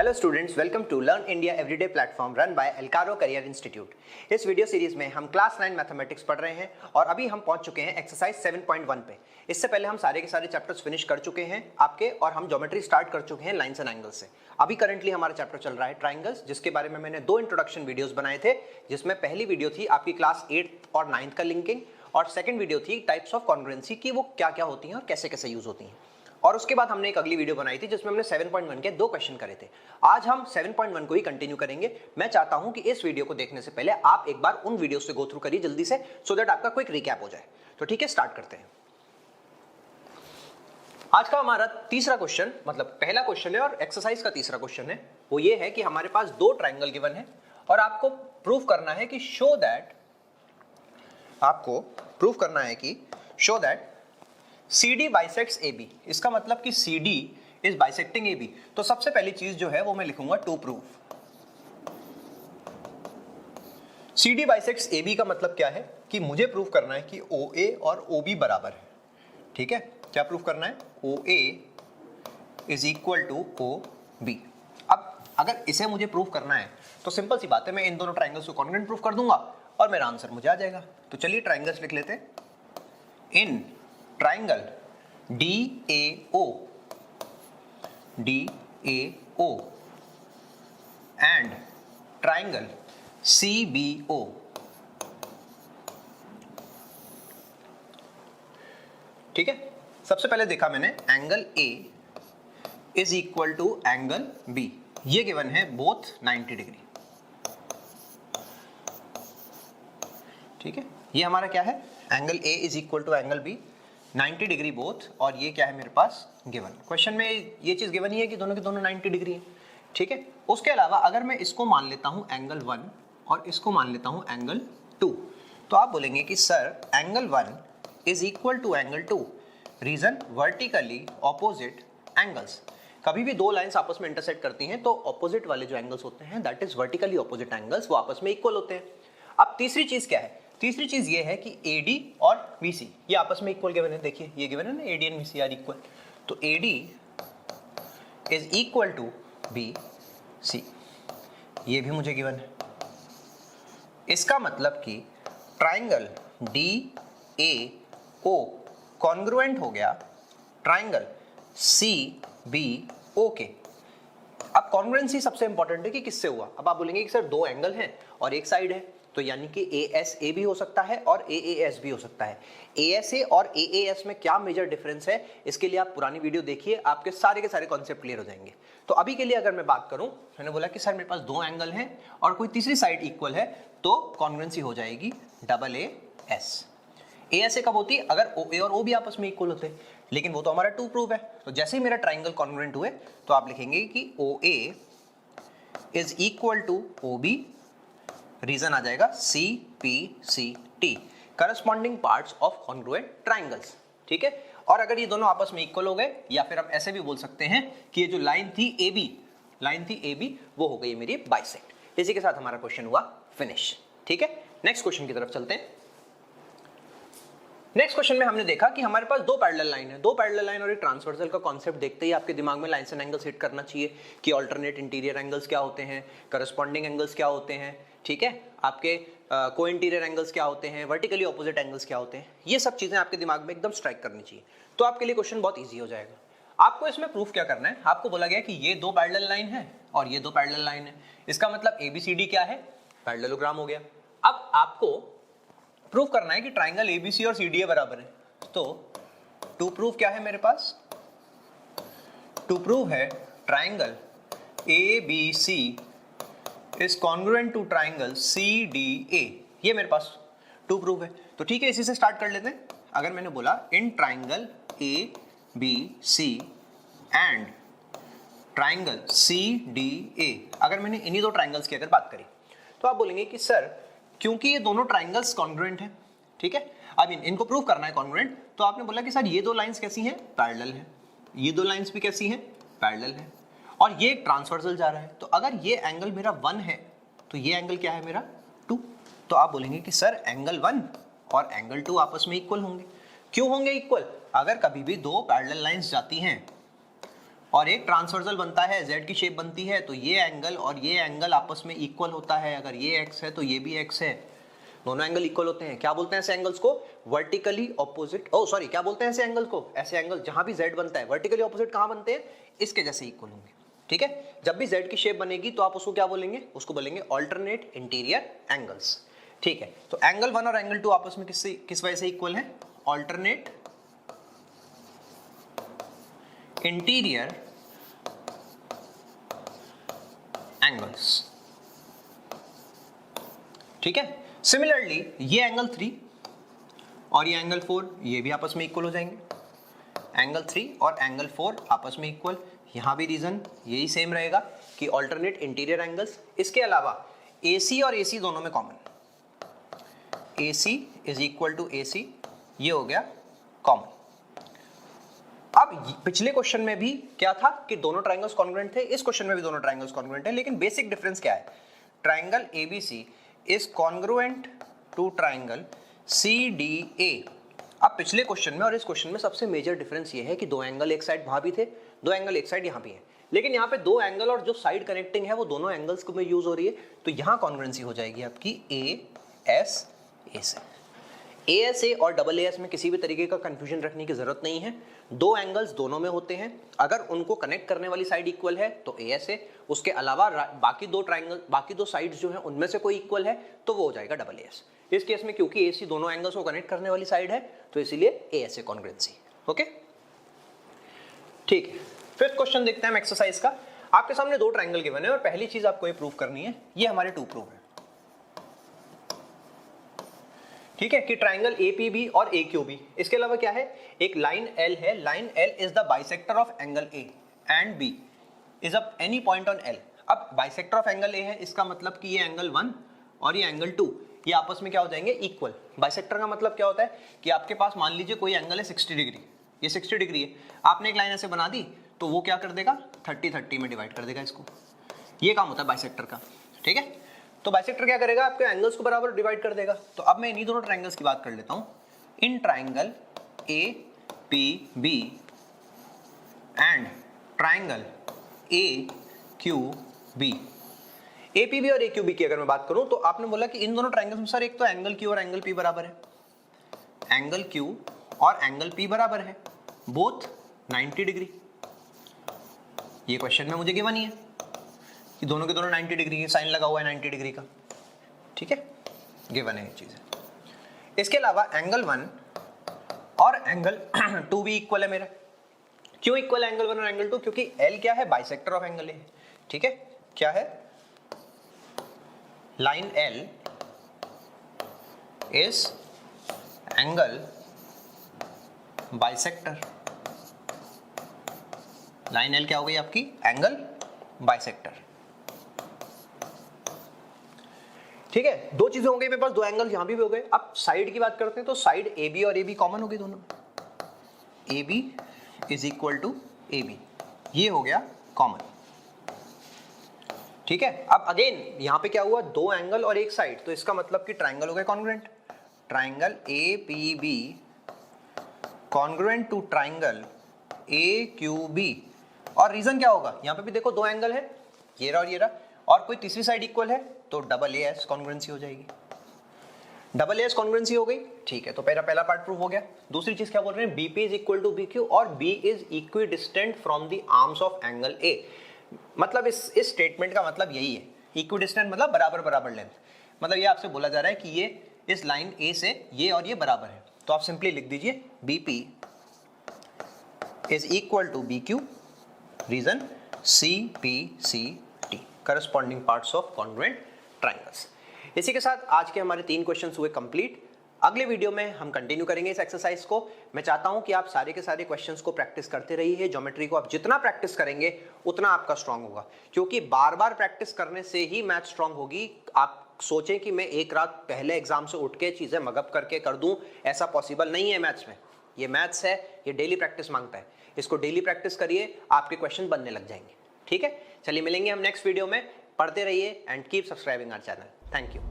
Hello students, welcome to learn India everyday platform run by एल्कारो career institute. इस video series में हम class 9 mathematics पढ़ रहे हैं और अभी हम पहुंच चुके हैं एक्सरसाइज 7.1 पे। इससे पहले हम सारे के सारे चैप्टर्स फिनिश कर चुके हैं आपके, और हम ज्योमेट्री स्टार्ट कर चुके हैं लाइन्स एंड एंगल्स से। अभी करंटली हमारा चैप्टर चल रहा है ट्राइंगल्स, जिसके बारे में मैंने 2 इंट्रोडक्शन वीडियोस बनाए थे, जिसमें पहली वीडियो थी आपकी क्लास 8 और 9 का लिंकिंग, और सेकंड वीडियो थी टाइप्स ऑफ कॉन्ग्रुएंसी की वो क्या क्या होती हैं और कैसे कैसे यूज होती हैं। और उसके बाद हमने एक अगली वीडियो बनाई थी जिसमें हमने 7.1 के 2 क्वेश्चन करे थे। आज हम 7.1 को ही कंटिन्यू करेंगे। मैं चाहता हूं कि इस वीडियो को देखने से पहले आप एक बार उन वीडियो से गो थ्रू करिए जल्दी से, सो दैट आपका क्विक रिकैप हो जाए। तो ठीक है, स्टार्ट करते हैं। आज का हमारा तीसरा क्वेश्चन, मतलब पहला क्वेश्चन है और एक्सरसाइज का तीसरा क्वेश्चन है, वो ये है कि हमारे पास 2 ट्राइंगल गिवन है और आपको प्रूव करना है कि show that CD bisects AB। इसका मतलब कि CD इज बाइसेक्टिंग AB। तो सबसे पहली चीज जो है वो मैं लिखूंगा to prove. CD bisects AB का मतलब क्या है कि मुझे प्रूव करना है कि OA और OB बराबर है। ठीक है, क्या प्रूव करना है? OA is equal to OB। अब अगर इसे मुझे प्रूव करना है तो सिंपल सी बात है, मैं इन दोनों ट्राइंगल्स को कॉन्ग्रुएंट प्रूव कर दूंगा और मेरा आंसर मुझे आ जाएगा। तो चलिए ट्राइंगल्स लिख लेते हैं। In triangle DAO and triangle CBO, ठीक है। सबसे पहले देखा मैंने angle A is equal to angle B, ये गिवन है बोथ 90 डिग्री। ठीक है, ये हमारा क्या है? Angle A is equal to angle B 90 degree both, और ये क्या है मेरे पास? गिवन। क्वेश्चन में ये चीज गिवन ही है कि दोनों के दोनों 90 डिग्री है। ठीक है, उसके अलावा अगर मैं इसको मान लेता हूं एंगल 1 और इसको मान लेता हूं एंगल 2, तो आप बोलेंगे कि sir angle 1 is equal to angle 2, reason vertically opposite angles. कभी भी 2 लाइंस आपस में इंटरसेक्ट करती हैं तो ऑपोजिट वाले जो एंगल्स होते हैं, that is vertically opposite angles, वो आपस में इक्वल होते हैं। अब तीसरी चीज क्या है? तीसरी चीज ये है कि AD और BC ये आपस में इक्वल गिवन है। देखिए ये गिवन है ना, AD and BC are equal. तो AD is equal to BC, ये भी मुझे गिवन है। इसका मतलब कि ट्राइंगल DAO कॉन्ग्रुएंट हो गया ट्राइंगल CBO के। अब कॉन्ग्रुएंसी सबसे इंपॉर्टेंट है कि किससे हुआ। अब आप बोलेंगे कि सर 2 एंगल हैं और एक साइड है, तो यानी कि ASA भी हो सकता है और AAS भी हो सकता है। ASA और AAS में क्या मेजर डिफरेंस है, इसके लिए आप पुरानी वीडियो देखिए, आपके सारे के सारे कॉन्सेप्ट क्लियर हो जाएंगे। तो अभी के लिए अगर मैं बात करूं, मैंने बोला कि सर मेरे पास 2 एंगल हैं और कोई तीसरी साइड इक्वल है, तो कॉन्ग्रुएंसी हो जाएगी AAS। ASA कब होती है? अगर OA और OB आपस में इक्वल होते, लेकिन वो तो हमारा टू प्रूव है। तो जैसे ही मेरा ट्राइंगल कॉन्ग्रुएंट हुए तो आप लिखेंगे कि OA is equal to OB, reason आ जाएगा CPCT, corresponding parts of congruent triangles. ठीक है, और अगर ये दोनों आपस में इक्वल हो गए, या फिर हम ऐसे भी बोल सकते हैं कि ये जो लाइन थी AB, वो हो गई मेरी बाइसेक्ट। इसी के साथ हमारा क्वेश्चन हुआ फिनिश। ठीक है, नेक्स्ट क्वेश्चन की तरफ चलते हैं। नेक्स्ट क्वेश्चन में हमने देखा कि हमारे पास 2 पैरेलल लाइन है। 2 पैरेलल लाइन और एक ट्रांसवर्सल का कॉन्सेप्ट देखते ही आपके दिमाग में लाइन्स एंड एंगल्स हिट करना चाहिए कि अल्टरनेट इंटीरियर एंगल्स क्या होते हैं, करस्पॉन्डिंग एंगल्स क्या होते हैं, ठीक है, आपके को इंटीरियर एंगल्स क्या होते हैं, वर्टिकली ऑपोजिट एंगल्स क्या होते हैं। ये सब चीजें आपके दिमाग में एकदम स्ट्राइक करनी चाहिए, तो आपके लिए क्वेश्चन बहुत ईजी हो जाएगा। आपको इसमें प्रूफ क्या करना है? आपको बोला गया कि ये 2 पैरेलल लाइन है और ये 2 पैरेलल लाइन है। इसका मतलब ABCD क्या है? पैरेललोग्राम हो गया। अब आपको प्रूफ करना है कि ट्राइंगल ABC और CDA बराबर है। तो टू प्रूफ क्या है मेरे पास? टू प्रूफ है triangle ABC is congruent to triangle CDA, ये मेरे पास टू प्रूफ है। तो ठीक है, इसी से स्टार्ट कर लेते हैं। अगर मैंने बोला in triangle ABC and triangle CDA, अगर मैंने इन्हीं 2 ट्राइंगल्स की अगर बात करी, तो आप बोलेंगे कि सर क्योंकि ये दोनों ट्राइंगल्स कॉन्ग्रुएंट हैं, ठीक है, अब इनको प्रूव करना है कॉन्ग्रुएंट, तो आपने बोला कि सर ये 2 लाइंस कैसी हैं? पैरेलल हैं। ये 2 लाइंस भी कैसी हैं? पैरेलल हैं। और ये ट्रांसवर्सल जा रहा है, तो अगर ये एंगल मेरा 1 है तो ये एंगल क्या है मेरा? 2। तो आप बोलेंगे कि सर एंगल 1 और एंगल 2 आपस में इक्वल होंगे। क्यों होंगे इक्वल? अगर कभी भी 2 पैरेलल लाइंस जाती हैं और एक ट्रांसवर्सल बनता है, जेड की शेप बनती है, तो ये एंगल और ये एंगल आपस में इक्वल होता है। अगर ये एक्स है तो ये भी एक्स है, दोनों एंगल इक्वल होते हैं। क्या बोलते हैं ऐसे एंगल्स को? वर्टिकली ऑपोजिट, क्या बोलते हैं ऐसे एंगल को? ऐसे एंगल जहां भी जेड बनता है वर्टिकली ऑपोजिट कहां बनते हैं? इसके जैसे इक्वल होंगे। ठीक है, जब भी जेड की शेप बनेगी तो आप उसको क्या बोलेंगे? उसको बोलेंगे ऑल्टरनेट इंटीरियर एंगल्स। ठीक है, तो एंगल 1 और एंगल 2 आपस में किस वजह से इक्वल है? Alternate interior angles. ठीक है, सिमिलरली ये एंगल 3 और ये एंगल 4 ये भी आपस में इक्वल हो जाएंगे। एंगल 3 और एंगल 4 आपस में इक्वल, यहां भी रीजन यही सेम रहेगा कि ऑल्टरनेट इंटीरियर एंगल्स। इसके अलावा AC और AC दोनों में common, AC is equal to AC, ये हो गया कॉमन। अब पिछले क्वेश्चन में भी क्या था कि दोनों ट्रायंगल्स कॉन्ग्रुएंट थे, इस क्वेश्चन में भी दोनों ट्रायंगल्स कॉन्ग्रुएंट है, लेकिन बेसिक डिफरेंस क्या है? Triangle ABC is congruent to triangle CDA। अब पिछले क्वेश्चन में और इस क्वेश्चन में सबसे मेजर डिफरेंस ये है कि दो एंगल एक साइड वहां भी थे, दो एंगल एक साइड यहां भी है, लेकिन यहाँ पे दो एंगल और जो साइड कनेक्टिंग है वो दोनों एंगल्स को में यूज हो रही है, तो यहाँ कॉन्ग्रुएंसी हो जाएगी आपकी ASA से। ASA और AAS में किसी भी तरीके का कंफ्यूजन रखने की जरूरत नहीं है, दो एंगल्स दोनों में होते हैं, अगर उनको कनेक्ट करने वाली साइड इक्वल है तो ASA, उसके अलावा बाकी दो ट्राइंगल, बाकी दो साइड्स जो है उनमें से कोई इक्वल है तो वो हो जाएगा AAS। इस केस में क्योंकि AC दोनों एंगल्स को कनेक्ट करने वाली साइड है तो इसीलिए ASA कॉन्ग्रुएंसी। ओके, ठीक है। फिफ्थ क्वेश्चन देखते हैं हम एक्सरसाइज का। आपके सामने दो ट्राइंगल गिवन है और पहली चीज आपको ये प्रूव करनी है, ये हमारे 2 प्रूव है। ठीक है, कि ट्राइंगल APB और AQB, इसके अलावा क्या है? एक लाइन L है, line L is the bisector of angle A and B is up any point on L। अब बाइसेक्टर ऑफ एंगल A है, इसका मतलब कि ये एंगल 1 और ये एंगल 2 ये आपस में क्या हो जाएंगे? इक्वल। बाइसेक्टर का मतलब क्या होता है कि आपके पास मान लीजिए कोई एंगल है 60 डिग्री, ये 60 डिग्री है, आपने एक लाइन ऐसे बना दी तो वो क्या कर देगा? 30-30 में डिवाइड कर देगा इसको। ये काम होता है बाइसेक्टर का। ठीक है, तो बाइसेक्टर क्या करेगा? आपके एंगल्स को बराबर डिवाइड कर देगा। तो अब मैं इन्हीं दोनों ट्रायंगल्स की बात कर लेता हूं। In triangle APB and triangle AQB, APB और AQB की अगर मैं बात करूं तो आपने बोला कि इन दोनों ट्रायंगल्स में सर एक तो एंगल Q और एंगल P बराबर है, एंगल Q और एंगल P बराबर है, बोथ 90 डिग्री। ये क्वेश्चन में मुझे गिवन ही है कि दोनों के दोनों 90 डिग्री की, साइन लगा हुआ है 90 डिग्री का। ठीक है, गिवन है ये चीज। इसके अलावा एंगल 1 और एंगल 2 भी इक्वल है मेरा। क्यों इक्वल है एंगल 1 और एंगल 2? क्योंकि L क्या है? Bisector of angle A। ठीक है, क्या है? Line L is angle bisector. Line L क्या हो गई आपकी? Angle bisector. ठीक है, दो चीजें हो गई मेरे पास, दो एंगल यहां भी हो गए। अब साइड की बात करते हैं तो साइड AB और AB कॉमन हो गई दोनों। AB is equal to AB, ये हो गया कॉमन। ठीक है, अब अगेन यहां पे क्या हुआ? दो एंगल और एक साइड, तो इसका मतलब कि ट्राइंगल हो गए congruent. Triangle APB congruent to triangle AQB। और रीजन क्या होगा? यहां पे भी देखो दो एंगल है, ये रहा और ये रहा, और कोई तीसरी साइड इक्वल है तो AAS कॉन्ग्रुएंसी हो जाएगी। AAS कॉन्ग्रुएंसी हो गई। ठीक है, तो पहला पार्ट प्रूव हो गया। दूसरी चीज क्या बोल रहे हैं? BP is equal to BQ और B is equidistant from the arms of angle A। मतलब इस स्टेटमेंट का मतलब यही है, इक्विडिस्टेंट मतलब बराबर बराबर लेंथ। मतलब ये आपसे बोला जा रहा है कि ये इस लाइन A से ये और ये बराबर है, तो आप सिंपली लिख दीजिए BP is equal to BQ, reason CPCT, corresponding parts of congruent triangles. इसी के साथ आज के हमारे 3 क्वेश्चंस हुए कंप्लीट। अगले वीडियो में हम कंटिन्यू करेंगे इस एक्सरसाइज को। मैं चाहता हूं कि आप सारे के सारे क्वेश्चंस को प्रैक्टिस करते रहिए। ज्योमेट्री को आप जितना प्रैक्टिस करेंगे उतना आपका स्ट्रांग होगा, क्योंकि बार बार प्रैक्टिस करने से ही मैथ स्ट्रांग होगी। आप सोचें कि मैं एक रात पहले एग्जाम से उठ के चीजें मगअप करके कर दूं, ऐसा पॉसिबल नहीं है मैथ्स में। ये मैथ्स है, ये डेली प्रैक्टिस मांगता है। इसको डेली प्रैक्टिस करिए, आपके क्वेश्चन बनने लग जाएंगे। ठीक है, चलिए मिलेंगे हम नेक्स्ट वीडियो में। पढ़ते रहिए and keep subscribing our channel. Thank you.